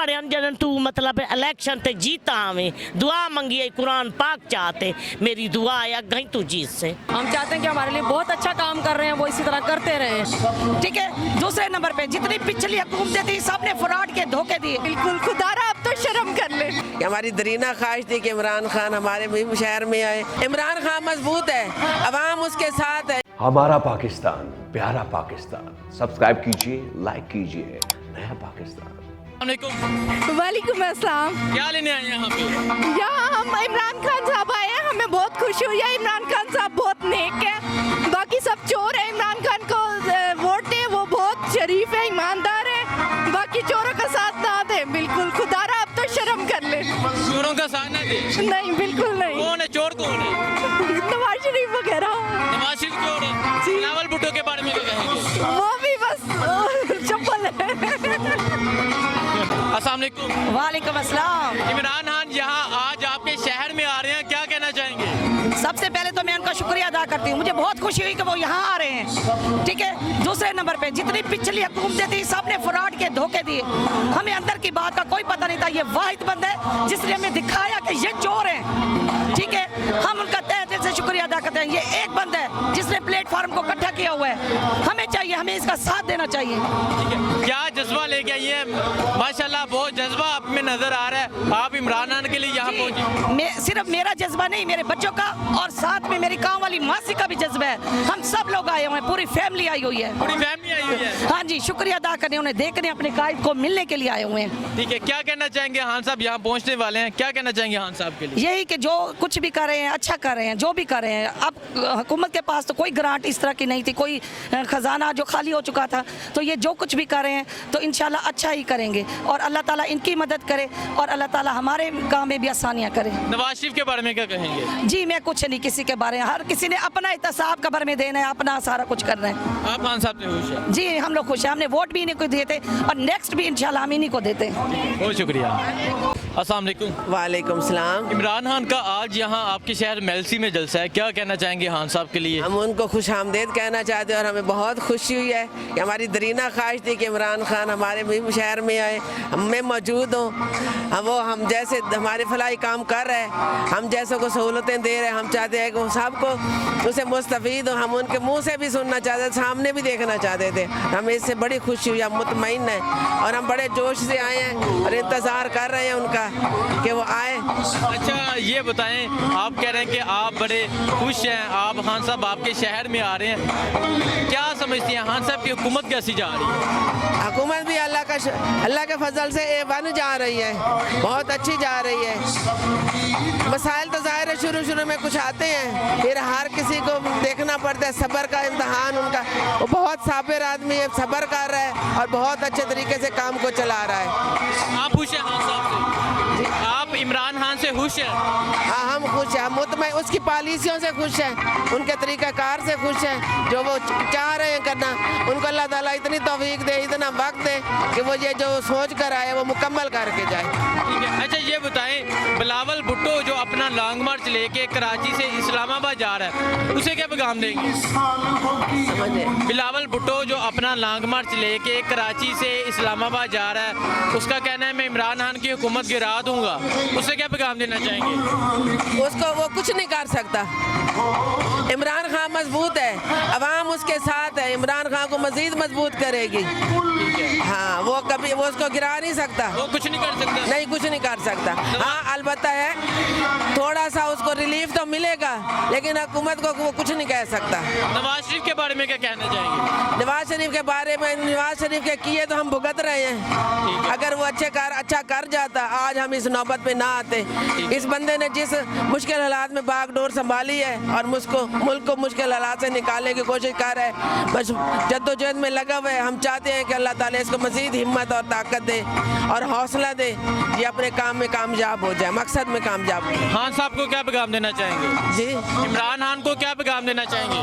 पढ़िया जन तू मतलब इलेक्शन ते जीता हमें दुआ मंगी है कुरान पाक चाहते मेरी दुआ है अगई तू जीत से। हम चाहते हैं कि हमारे लिए बहुत अच्छा काम कर रहे हैं, वो इसी तरह करते रहे। ठीक है, दूसरे नंबर पे जितनी पिछली हुकूमतें थी सबने फ्रॉड के धोखे दिए। बिल्कुल खुदारा अब तो शर्म कर ले। हमारी दरीना ख्वाहिश थी कि इमरान खान हमारे मुहिम शहर में आए। इमरान खान मजबूत है, अवाम उसके साथ है। हमारा पाकिस्तान, प्यारा पाकिस्तान। सब्सक्राइब कीजिए, लाइक कीजिए। नया पाकिस्तान। वालेकुम अस्सलाम। क्या लेने आए यहाँ पे? यहाँ हम इमरान खान साहब आए हैं, हमें बहुत खुशी हुई है। इमरान खान साहब बहुत नेक है, बाकी सब चोर है। इमरान खान को वोट दे, वो बहुत शरीफ है, ईमानदार है। बाकी चोरों का साथ ना दे। बिल्कुल खुदारा अब तो शर्म कर ले। चोरों का साथ ना दे? नहीं, बिल्कुल नहीं। कौन है चोर? कौन है? नवाज शरीफ वगैरह। नवाज शरीफ चोर है? बिलावल भुट्टो के बारे में क्या कहेंगे? वो भी बस चप्पल है। अस्सलाम वालेकुम। वालेकुम अस्सलाम। इमरान खान यहाँ आज आपके शहर में आ रहे हैं, क्या कहना चाहेंगे? सबसे पहले तो मैं उनका शुक्रिया अदा करती हूँ, मुझे बहुत खुशी हुई कि वो यहाँ आ रहे हैं। ठीक है, दूसरे नंबर पे जितनी पिछली हुकूमतें थी सबने फ्रॉड के धोखे दिए। हमें अंदर की बात का कोई पता नहीं था। ये वाहिद बंदा है जिसने हमें दिखाया कि ये चोर है। ठीक है, हम उनका तहे दिल से शुक्रिया अदा करते हैं। ये एक बंदा है जिसने प्लेटफॉर्म को इकट्ठा किया हुआ है। हमें चाहिए, हमें इसका साथ देना चाहिए। क्या जज्बा लेके आई है? माशाल्लाह बहुत जज्बा आप में नजर आ रहा है। आप इमरान खान के लिए यहाँ पहुँचे? सिर्फ मेरा जज्बा नहीं, मेरे बच्चों का और साथ में मेरी गाँव वाली मासी का भी जज्बा है। हम सब लोग आए हुए हैं, पूरी फैमिली आई हुई है। पूरी फैमिली आई हुई है? हाँ जी, शुक्रिया अदा करने, उन्हें देखने, अपने कायद को मिलने के लिए आए हुए हैं। ठीक है, क्या कहना चाहेंगे? खान साहब यहाँ पहुँचने वाले हैं, क्या कहना चाहेंगे खान साहब के लिए? यही कि जो कुछ भी कर रहे हैं अच्छा कर रहे हैं, जो भी कर रहे हैं। अब हुकूमत के पास तो कोई ग्रांट इस तरह की नहीं थी, कोई खजाना जो खाली हो चुका था। तो ये जो कुछ भी कर रहे हैं तो इंशाल्लाह अच्छा ही करेंगे और अल्लाह ताला इनकी मदद करे और अल्लाह ताला हमारे काम में भी आसानियाँ करे। नवाज शरीफ के बारे में क्या कहेंगे? जी मैं कुछ नहीं किसी के बारे में, हर किसी ने अपना एहतसाब कबर में देना है, अपना सारा कुछ करना है। आप खान साहब से खुश हैं? जी हम लोग खुश हैं, हमने वोट भी इन्हीं को दिए थे और नेक्स्ट भी इंशाल्लाह हम इन्हीं को देते हैं। बहुत शुक्रिया। अस्सलाम वालेकुम। वालेकुम सलाम। इमरान खान का आज यहाँ आपके शहर मेलसी में जलसा है, क्या कहना चाहेंगे खान साहब के लिए? हम उनको खुश आमदेद कहना चाहते हैं और हमें बहुत खुशी हुई है कि हमारी दरीना ख्वाहिश थी कि इमरान खान हमारे मुहिम शहर में आए, मैं मौजूद हूँ। हम जैसे हमारे फलाई काम कर रहे हैं, हम जैसों को सहूलतें दे रहे हैं, हम चाहते हैं कि सबको उसे मुस्तफ़ीद हो। हम उनके मुँह से भी सुनना चाहते थे, सामने भी देखना चाहते थे। हमें इससे बड़ी खुशी हुई, हम मुतमईन हैं और हम बड़े जोश से आए हैं और इंतज़ार कर रहे हैं उनका कि वो आए। अच्छा ये बताएं, आप कह रहे हैं कि आप बड़े खुश हैं, आप खान साहब आपके शहर में आ रहे हैं, क्या समझती हैं खान साहब की हुकूमत कैसी जा रही है? हुकूमत भी अल्लाह के फजल से बन जा रही है, बहुत अच्छी जा रही है। मसाइल तो ज़ाहिर है शुरू में कुछ आते हैं, फिर हर किसी को देखना पड़ता है। सब्र का इम्तहान उनका, वो बहुत साबिर आदमी है, सब्र कर रहा है और बहुत अच्छे तरीके से काम को चला रहा है। आप खुश हैं खान साहब से? आप इमरान खान से खुश हैं? हाँ हम खुश हैं, हम मुतमईन, उसकी पॉलिसियों से खुश हैं, उनके तरीक़ाकार से खुश हैं, जो वो चाह रहे हैं करना। उनको अल्लाह ताला इतनी तौफीक दे, इतना वक्त दे कि वो ये जो सोच कर आए वो मुकम्मल करके जाए। ठीक है। अच्छा ये बताएं, बिलावल भुट्टो जो अपना लॉन्ग मार्च लेके कराची से इस्लामाबाद जा रहा है, उसे क्या पैगाम देंगे? समझे? बिलावल भुट्टो जो अपना लॉन्ग मार्च लेके कराची से इस्लामाबाद जा रहा है, उसका कहना है मैं इमरान खान की हुकूमत गिरा दूंगा, उसे क्या पैगाम देना चाहेंगे? उसको वो कुछ नहीं कर सकता। इमरान खान मजबूत है, अवाम उसके साथ है, इमरान खान को मजीद मजबूत करेगी। हाँ वो कभी वो उसको गिरा नहीं सकता, वो कुछ नहीं कर सकता? नहीं कुछ नहीं कर सकता। हाँ अलबत्ता है थोड़ा सा उसको रिलीफ तो मिलेगा, लेकिन हुकूमत को वो कुछ नहीं कह सकता। नवाज शरीफ के बारे में क्या कहना चाहेंगे? नवाज शरीफ के बारे में, नवाज शरीफ के किए तो हम भुगत रहे हैं। अगर वो अच्छा कर जाता आज हम इस नौबत पे ना आते। इस बंदे ने जिस मुश्किल हालात में बागडोर संभाली है और मुल्क को मुश्किल हालात से निकालने की कोशिश कर रहा है, बस जद्दोजहद में लगा हुआ है। हम चाहते हैं कि अल्लाह ताला इसको मजीद हिम्मत और ताकत दे और हौसला दे, ये अपने काम में कामयाब हो जाए, मकसद में कामयाब हो जाए। खान साहब को क्या पैगाम देना चाहेंगे? जी इमरान खान को क्या पैगाम देना चाहेंगे?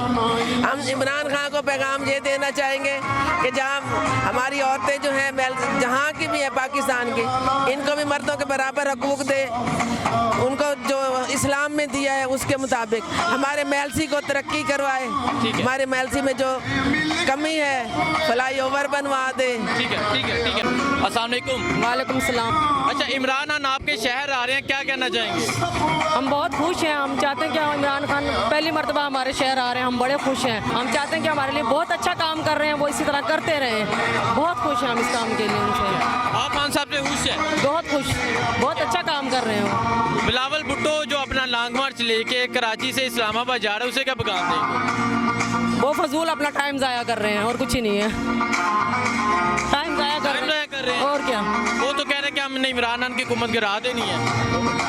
हम इमरान खान को पैगाम ये देना चाहेंगे कि जहाँ हमारी औरतें जो हैं जहाँ की भी है पाकिस्तान के, इनको भी मर्दों के बराबर हकूक दे, उनको जो इस्लाम में दिया है उसके मुताबिक हमारे मेलसी को तरक्की करवाए, हमारे मेलसी में जो कमी है फ्लाई ओवर बनवा दे। ठीक है ठीक है ठीक है। अस्सलाम वालेकुम। वालेकुम सलाम। अच्छा, इमरान खान आपके शहर आ रहे हैं, क्या कहना चाहेंगे? हम बहुत खुश हैं। हम चाहते हैं कि इमरान खान पहली मर्तबा हमारे शहर आ रहे हैं, हम बड़े खुश हैं। हम चाहते हैं कि हमारे लिए बहुत अच्छा काम कर रहे हैं, वो इसी तरह करते रहें। बहुत खुश हैं हम इस काम के लिए उनसे। आप खान साहब से खुश हैं? बहुत खुश, बहुत अच्छा काम कर रहे हैं वो। बिलावल भुट्टो जो अपना लॉन्ग मार्च लेके कराची से इस्लामाबाद जा रहा है, उसे क्या पैगाम देंगे? वो फजूल अपना टाइम ज़ाया कर रहे हैं और कुछ ही नहीं है। टाइम ज़ाया कर रहे हैं और क्या। वो तो कह रहे हैं कि हमने इमरान खान की हुकूमत गिरा देनी है।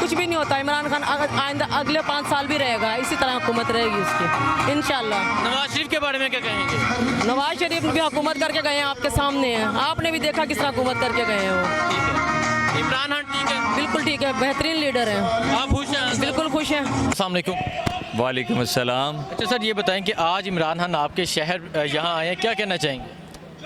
कुछ भी नहीं होता। इमरान खान आइंदा अगले 5 साल भी रहेगा, इसी तरह हुकूमत रहेगी उसकी इंशाल्लाह। नवाज शरीफ के बारे में क्या कहेंगे? नवाज शरीफ भी हुकूमत करके गए हैं, आपके सामने है, आपने भी देखा किस तरह हुकूमत करके गए हैं वो। इमरान खान ठीक है? बिल्कुल ठीक है, बेहतरीन लीडर है। आप खुश हैं? बिल्कुल खुश हैं। अस्सलाम वालेकुम। वालेकुम अस्सलाम। अच्छा सर, ये बताएं कि आज इमरान खान आपके शहर यहाँ आए हैं, क्या कहना चाहेंगे?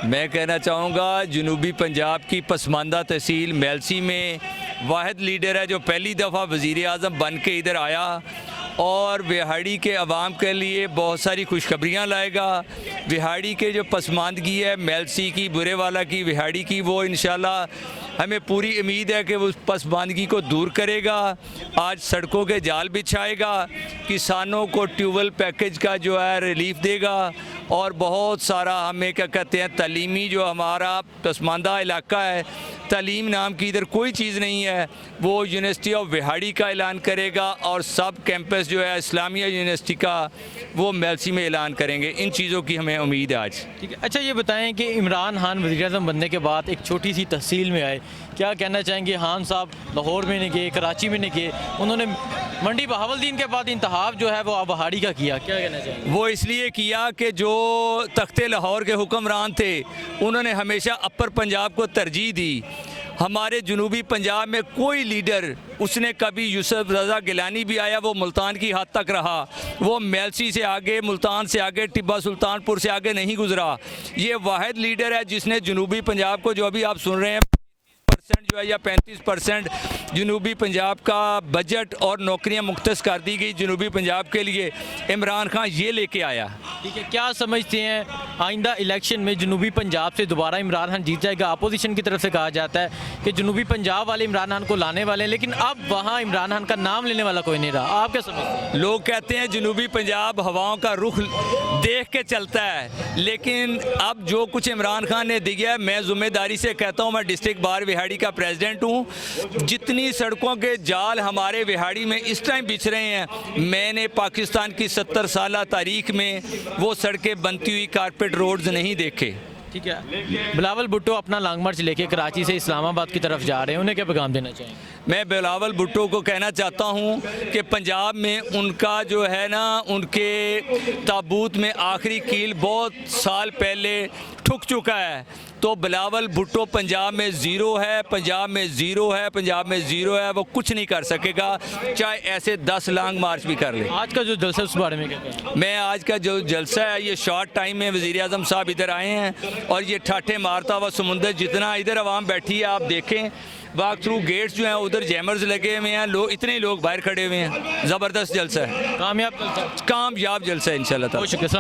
मैं कहना चाहूँगा जनूबी पंजाब की पसमानदा तहसील मेलसी में वाहिद लीडर है जो पहली दफ़ा वज़ीर आज़म बन के इधर आया और बिहाड़ी के अवाम के लिए बहुत सारी खुशखबरियाँ लाएगा। बिहाड़ी के जो पसमानदगी है मेलसी की, बुरेवाला की, बिहाड़ी की, वो इंशाल्लाह हमें पूरी उम्मीद है कि वो उस पसमानदगी को दूर करेगा। आज सड़कों के जाल बिछाएगा, किसानों को ट्यूबवेल पैकेज का जो है रिलीफ देगा और बहुत सारा हमें क्या कहते हैं तालीमी जो हमारा पसमानदा इलाका है, तालीम नाम की इधर कोई चीज़ नहीं है, वो यूनिवर्सिटी ऑफ बिहाड़ी का ऐलान करेगा और सब कैंपस जो है इस्लामिया यूनिवर्सिटी का वो मेलसी में ऐलान करेंगे। इन चीज़ों की हमें उम्मीद है आज। ठीक है। अच्छा, ये बताएं कि इमरान खान वज़ीर आज़म बनने के बाद एक छोटी सी तहसील में आए, क्या कहना चाहेंगे? खान साहब लाहौर में नहीं गए, कराची में नहीं गए, उन्होंने मंडी बहावलदीन के बाद इंतखाब जो है वो अबहाड़ी का किया, क्या कहना चाहेंगे? वो इसलिए किया कि जो तख्ते लाहौर के हुक्मरान थे उन्होंने हमेशा अपर पंजाब को तरजीह दी। हमारे जनूबी पंजाब में कोई लीडर, उसने कभी यूसुफ रज़ा गिलानी भी आया, वो मुल्तान की हद तक रहा, वो मेलसी से आगे, मुल्तान से आगे, टिब्बा सुल्तानपुर से आगे नहीं गुजरा। ये वाहिद लीडर है जिसने जनूबी पंजाब को, जो अभी आप सुन रहे हैं, जो है या 35% जनूबी पंजाब का बजट और नौकरियां मुख्तस कर दी गई जनूबी पंजाब के लिए, इमरान खान ये लेके आया। ठीक है, क्या समझते हैं आइंदा इलेक्शन में जनूबी पंजाब से दोबारा इमरान खान जीत जाएगा? अपोजिशन की तरफ से कहा जाता है कि जनूबी पंजाब वाले इमरान खान को लाने वाले हैं, लेकिन अब वहाँ इमरान खान का नाम लेने वाला कोई नहीं रहा। आप क्या समझते हैं? लोग कहते हैं जनूबी पंजाब हवाओं का रुख देख के चलता है, लेकिन अब जो कुछ इमरान खान ने दिया है, मैं जिम्मेदारी से कहता हूँ, मैं डिस्ट्रिक्ट बार बिहाड़ी का प्रेसिडेंट हूँ, जितनी सड़कों के जाल हमारे बिहाड़ी में इस टाइम बिछ रहे हैं, मैंने पाकिस्तान की 70 साल तारीख में वो सड़कें बनती हुई कारपेट रोड्स नहीं देखे। ठीक है। बिलावल भुट्टो अपना लॉन्ग मार्च लेके कराची से इस्लामाबाद की तरफ जा रहे हैं, उन्हें क्या पैगाम देना चाहेंगे? मैं बिलावल भुट्टो को कहना चाहता हूं कि पंजाब में उनका जो है ना, उनके ताबूत में आखिरी कील बहुत साल पहले ठुक चुका है, तो बिलावल भुट्टो पंजाब में ज़ीरो है, पंजाब में ज़ीरो है, पंजाब में ज़ीरो है, वो कुछ नहीं कर सकेगा, चाहे ऐसे 10 लॉन्ग मार्च भी कर ले। आज का जो जलसा उस बारे में क्या कहें? मैं आज का जो जलसा है, ये शॉर्ट टाइम में वज़ीर आज़म साहब इधर आए हैं और ये ठाठे मारता हुआ समुंदर, जितना इधर आवाम बैठी है आप देखें, वॉक थ्रू गेट्स जो हैं उधर जैमर्स लगे हुए हैं, लोग इतने लोग बाहर खड़े हुए हैं, ज़बरदस्त जलसा है, कामयाब जलसा? कामयाब जलसा है इंशाल्लाह ताला। बहुत शुक्रिया।